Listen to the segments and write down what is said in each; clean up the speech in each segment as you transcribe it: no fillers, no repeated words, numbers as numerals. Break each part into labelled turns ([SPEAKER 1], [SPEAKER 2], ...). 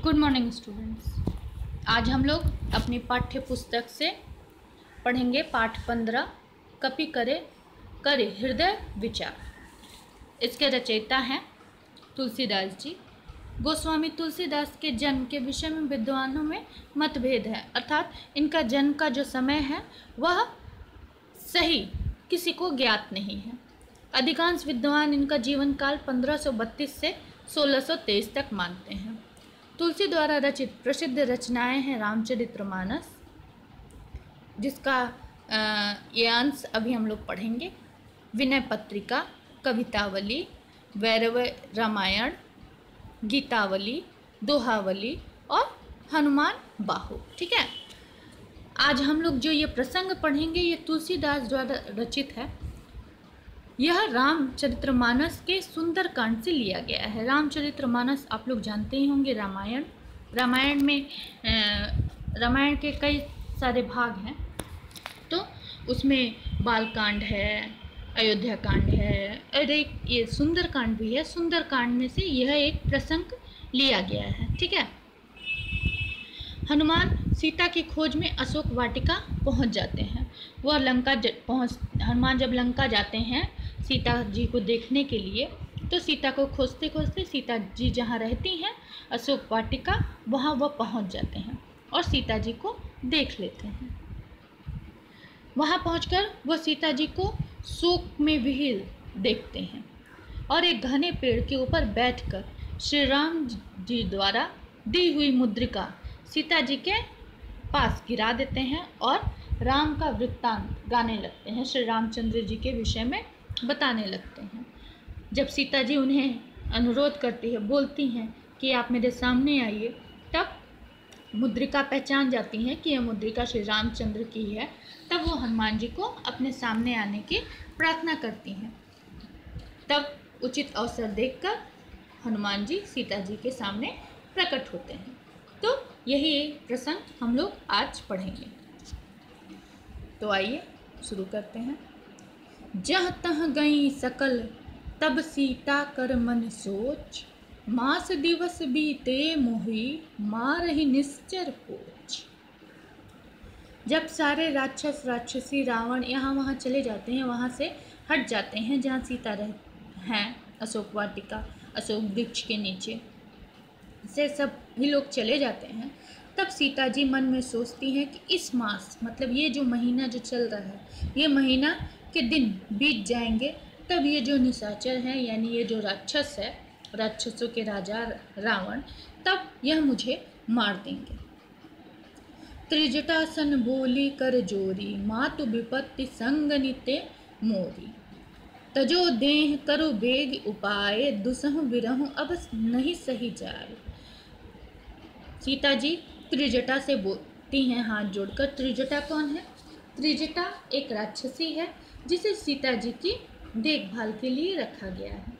[SPEAKER 1] Good morning students. आज हम लोग अपनी पाठ्य पुस्तक से पढ़ेंगे पाठ 15 कपि करे करे हृदय विचार। इसके रचयिता हैं तुलसीदास जी। गोस्वामी तुलसीदास के जन्म के विषय में विद्वानों में मतभेद है, अर्थात इनका जन्म का जो समय है वह सही किसी को ज्ञात नहीं है। अधिकांश विद्वान इनका जीवन काल 1532 से 1623 तक मानते हैं। तुलसी द्वारा रचित प्रसिद्ध रचनाएं हैं रामचरितमानस, जिसका ये अंश अभी हम लोग पढ़ेंगे, विनय पत्रिका, कवितावली, वैरव रामायण, गीतावली, दोहावली और हनुमान बाहु। ठीक है, आज हम लोग जो ये प्रसंग पढ़ेंगे ये तुलसीदास द्वारा रचित है। यह रामचरितमानस के सुंदरकांड से लिया गया है। रामचरितमानस आप लोग जानते ही होंगे, रामायण में रामायण के कई सारे भाग हैं, तो उसमें बालकांड है, अयोध्या कांड है और एक ये सुंदरकांड भी है। सुंदरकांड में से यह एक प्रसंग लिया गया है। ठीक है, हनुमान सीता की खोज में अशोक वाटिका पहुंच जाते हैं। वह हनुमान जब लंका जाते हैं सीता जी को देखने के लिए, तो सीता को खोजते खोजते सीता जी जहाँ रहती हैं अशोक वाटिका, वहाँ वह पहुँच जाते हैं और सीता जी को देख लेते हैं। वहाँ पहुंचकर वह सीता जी को शोक में विहील देखते हैं और एक घने पेड़ के ऊपर बैठकर श्री राम जी द्वारा दी हुई मुद्रिका सीता जी के पास गिरा देते हैं और राम का वृत्तांत गाने लगते हैं, श्री रामचंद्र जी के विषय में बताने लगते हैं। जब सीता जी उन्हें अनुरोध करती है, बोलती हैं कि आप मेरे सामने आइए, तब मुद्रिका पहचान जाती हैं कि यह मुद्रिका श्री रामचंद्र की है। तब वो हनुमान जी को अपने सामने आने की प्रार्थना करती हैं। तब उचित अवसर देखकर हनुमान जी सीता जी के सामने प्रकट होते हैं। तो यही प्रसंग हम लोग आज पढ़ेंगे। तो आइए शुरू करते हैं। जहाँ तहाँ गई सकल तब सीता कर मन सोच, मास दिवस बीते मोही मारहि निश्चर पोच। जब सारे राक्षस राक्षसी रावण यहाँ वहाँ चले जाते हैं, वहाँ से हट जाते हैं जहाँ सीता हैं, अशोक वाटिका, अशोक वृक्ष के नीचे से सब भी लोग चले जाते हैं, तब सीता जी मन में सोचती हैं कि इस मास, मतलब ये जो महीना जो चल रहा है, ये महीना के दिन बीत जाएंगे, तब ये जो निशाचर हैं यानी ये जो राक्षस है, राक्षसों के राजा रावण, तब यह मुझे मार देंगे। त्रिजटासन बोली कर जोरी, मातु विपत्ति संग निते मोरी। तजो देह करो बेग उपाय, दुसहु विरहु अब नहीं सही जाए। सीता जी त्रिजटा से बोलती हैं हाथ जोड़कर। त्रिजटा कौन है? त्रिजटा एक राक्षसी है जिसे सीता जी की देखभाल के लिए रखा गया है।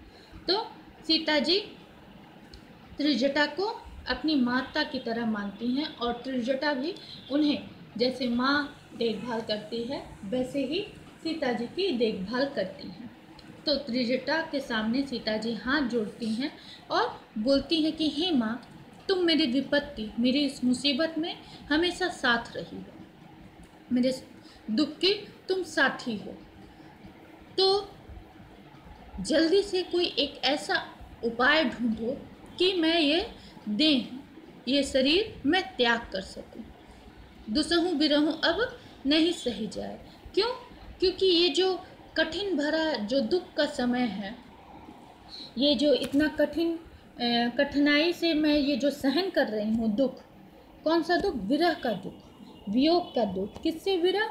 [SPEAKER 1] तो सीता जी त्रिजटा को अपनी माता की तरह मानती हैं और त्रिजटा भी उन्हें जैसे माँ देखभाल करती है वैसे ही सीता जी की देखभाल करती हैं। तो त्रिजटा के सामने सीता जी हाथ जोड़ती हैं और बोलती हैं कि हे माँ, तुम मेरी विपत्ति, मेरी इस मुसीबत में हमेशा साथ रही हो, मेरे दुख की तुम साथी हो, तो जल्दी से कोई एक ऐसा उपाय ढूंढो कि मैं ये शरीर मैं त्याग कर सकूं। दुसहु बिरहु अब नहीं सही जाए। क्यों? क्योंकि ये जो कठिन भरा जो दुख का समय है, ये जो इतना कठिनाई से मैं ये जो सहन कर रही हूँ दुख, कौन सा दुख? विरह का दुख, वियोग का दुख। किससे विरह?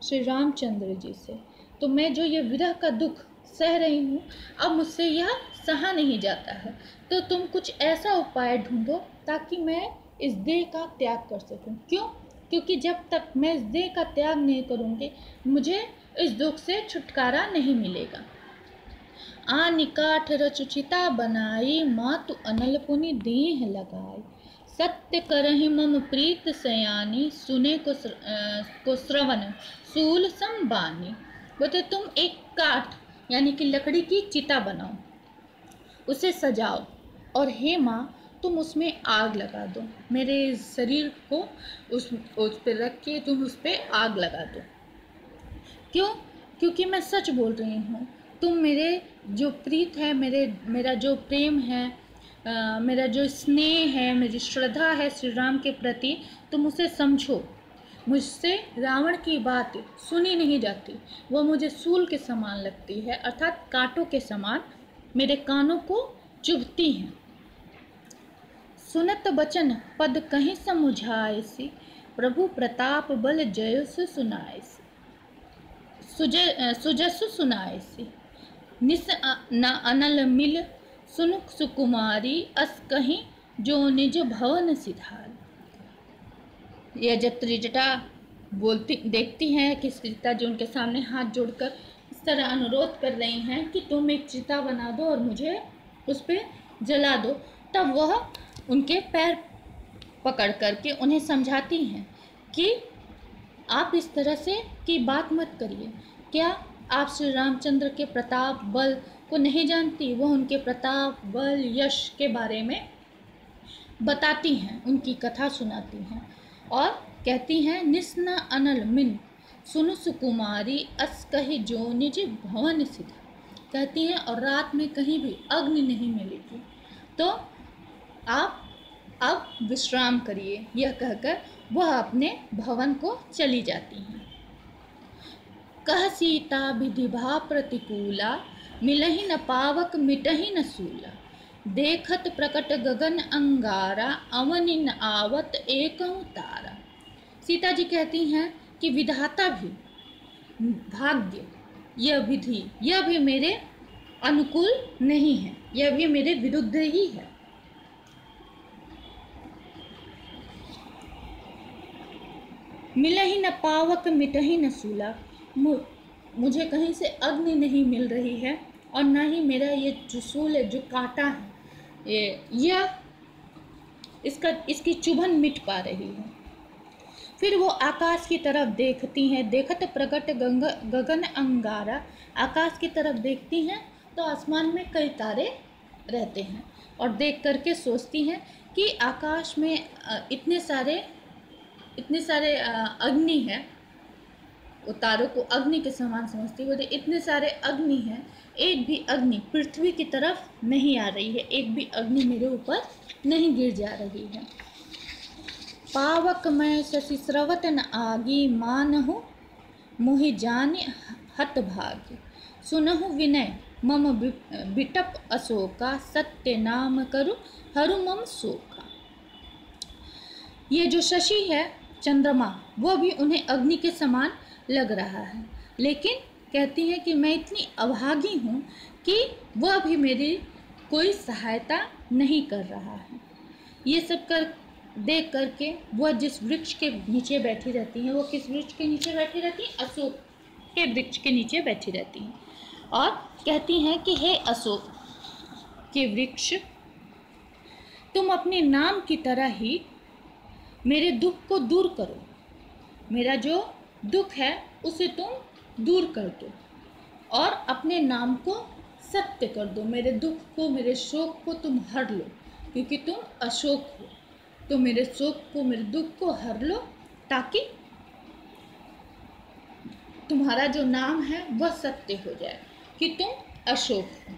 [SPEAKER 1] श्री रामचंद्र जी से। तो मैं जो ये विरह का दुख सह रही हूँ, अब मुझसे यह सहा नहीं जाता है, तो तुम कुछ ऐसा उपाय ढूंढो ताकि मैं इस देह का त्याग कर सकूं। क्यों? क्योंकि जब तक मैं इस देह का त्याग नहीं करूँगी, मुझे इस दुख से छुटकारा नहीं मिलेगा। निकाठ रचुचिता बनाई, मातु अनल पुनि देह लगाई। सत्य करहि मम प्रीत सयानी, सुने को श्रवण सूल संबानी। बोलते तुम एक काठ यानी कि लकड़ी की चिता बनाओ, उसे सजाओ और हे माँ तुम उसमें आग लगा दो, मेरे शरीर को उस पर रख के तुम उस पर आग लगा दो। क्यों? क्योंकि मैं सच बोल रही हूँ। तुम मेरे जो प्रीत है, मेरा जो प्रेम है, मेरा जो स्नेह है, मेरी श्रद्धा है श्री राम के प्रति, तुम उसे समझो। मुझसे रावण की बात सुनी नहीं जाती, वह मुझे सूल के समान लगती है, अर्थात कांटों के समान मेरे कानों को चुभती हैं। सुनत बचन पद कहीं समुझाइसी, प्रभु प्रताप बल जयसु सुनाइसी, सुजसु सुनाइसी। निस न अनल मिल सुनुक सुकुमारी, अस कहीं जो निज भवन सिधार। यह जब त्रिजटा बोलती देखती हैं कि सीता जी उनके सामने हाथ जोड़कर इस तरह अनुरोध कर रही हैं कि तुम एक चिता बना दो और मुझे उस पर जला दो, तब वह उनके पैर पकड़ करके उन्हें समझाती हैं कि आप इस तरह से की बात मत करिए। क्या आप श्री रामचंद्र के प्रताप बल को नहीं जानती? वह उनके प्रताप बल यश के बारे में बताती हैं, उनकी कथा सुनाती हैं और कहती हैं निस्न अनल मिन सुनु सुकुमारी, अस कही जो निज भवन सिधा। कहती हैं और रात में कहीं भी अग्नि नहीं मिलेगी, तो आप अब विश्राम करिए। यह कहकर वह अपने भवन को चली जाती हैं। कह सीता विधिभा प्रतिकूला, मिलहि न पावक मिटहि न सूला। देखत प्रकट गगन अंगारा, अवनि न आवत एकहु तारा। सीता जी कहती हैं कि विधाता भी, भाग्य, यह विधि, यह भी मेरे अनुकूल नहीं है, यह भी मेरे विरुद्ध ही है। मिलहि न पावक मिटहि न सूला, मुझे कहीं से अग्नि नहीं मिल रही है और न ही मेरा ये जो सूल है, जो कांटा है, यह इसकी चुभन मिट पा रही है। फिर वो आकाश की तरफ देखती हैं। देखत प्रकट गगन अंगारा, आकाश की तरफ देखती हैं तो आसमान में कई तारे रहते हैं और देख करके सोचती हैं कि आकाश में इतने सारे अग्नि है। वो तारों को अग्नि के समान समझती है। बोले इतने सारे अग्नि हैं, एक भी अग्नि पृथ्वी की तरफ नहीं आ रही है, एक भी अग्नि मेरे ऊपर नहीं गिर जा रही है। पावक मैं शशि स्रवत न आगी, मानहु मोहि जाने हत भागी। सुनहु विनय मम बिटप अशोका, सत्य नाम करु हरु मम शोका। ये जो शशि है, चंद्रमा, वह भी उन्हें अग्नि के समान लग रहा है, लेकिन कहती हैं कि मैं इतनी अभागी हूँ कि वह भी मेरी कोई सहायता नहीं कर रहा है। ये सब देख करके वह जिस वृक्ष के नीचे बैठी रहती हैं, वो किस वृक्ष के नीचे बैठी रहती हैं? अशोक के वृक्ष के नीचे बैठी रहती हैं और कहती हैं कि हे अशोक के वृक्ष, तुम अपने नाम की तरह ही मेरे दुख को दूर करो। मेरा जो दुख है उसे तुम दूर कर दो और अपने नाम को सत्य कर दो। मेरे दुख को, मेरे शोक को तुम हर लो, क्योंकि तुम अशोक हो। तो मेरे शोक को, मेरे दुख को हर लो, ताकि तुम्हारा जो नाम है वह सत्य हो जाए कि तुम अशोक हो।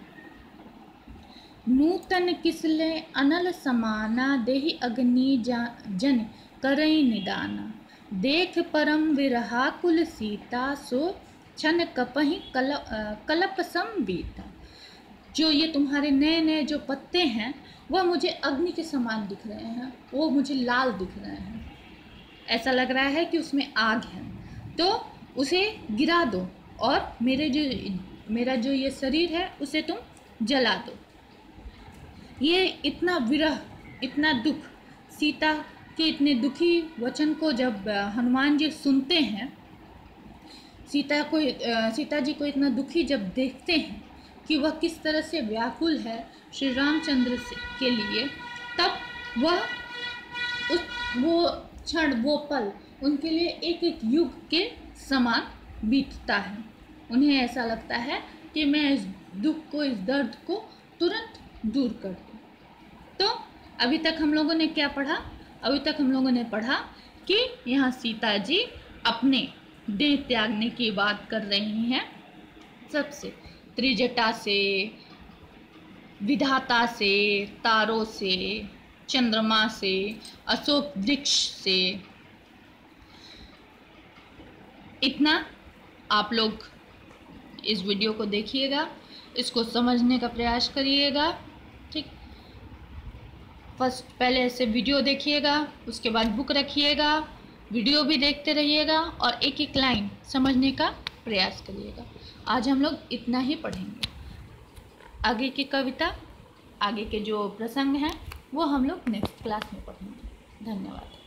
[SPEAKER 1] नूतन किसले अनल समाना, देहि अग्नि जन करई निदाना। देख परम विरहाकुल सीता, सो क्षण कपहि कलप सम बीता। जो ये तुम्हारे नए नए जो पत्ते हैं वह मुझे अग्नि के समान दिख रहे हैं, वो मुझे लाल दिख रहे हैं, ऐसा लग रहा है कि उसमें आग है, तो उसे गिरा दो और मेरा जो ये शरीर है उसे तुम जला दो। ये इतना विरह, इतना दुख, सीता के इतने दुखी वचन को जब हनुमान जी सुनते हैं, सीता जी को इतना दुखी जब देखते हैं कि वह किस तरह से व्याकुल है श्री रामचंद्र के लिए, तब वो क्षण, वो पल उनके लिए एक एक युग के समान बीतता है। उन्हें ऐसा लगता है कि मैं इस दुख को, इस दर्द को तुरंत दूर कर दूँ। तो अभी तक हम लोगों ने क्या पढ़ा? अभी तक हम लोगों ने पढ़ा कि यहाँ सीता जी अपने देह त्यागने की बात कर रही हैं, सबसे, त्रिजटा से, विधाता से, तारों से, चंद्रमा से, अशोक वृक्ष से। इतना आप लोग इस वीडियो को देखिएगा, इसको समझने का प्रयास करिएगा, ठीक। फर्स्ट पहले ऐसे वीडियो देखिएगा, उसके बाद बुक रखिएगा, वीडियो भी देखते रहिएगा और एक एक लाइन समझने का प्रयास करिएगा। आज हम लोग इतना ही पढ़ेंगे। आगे की कविता, आगे के जो प्रसंग हैं वो हम लोग नेक्स्ट क्लास में पढ़ेंगे। धन्यवाद।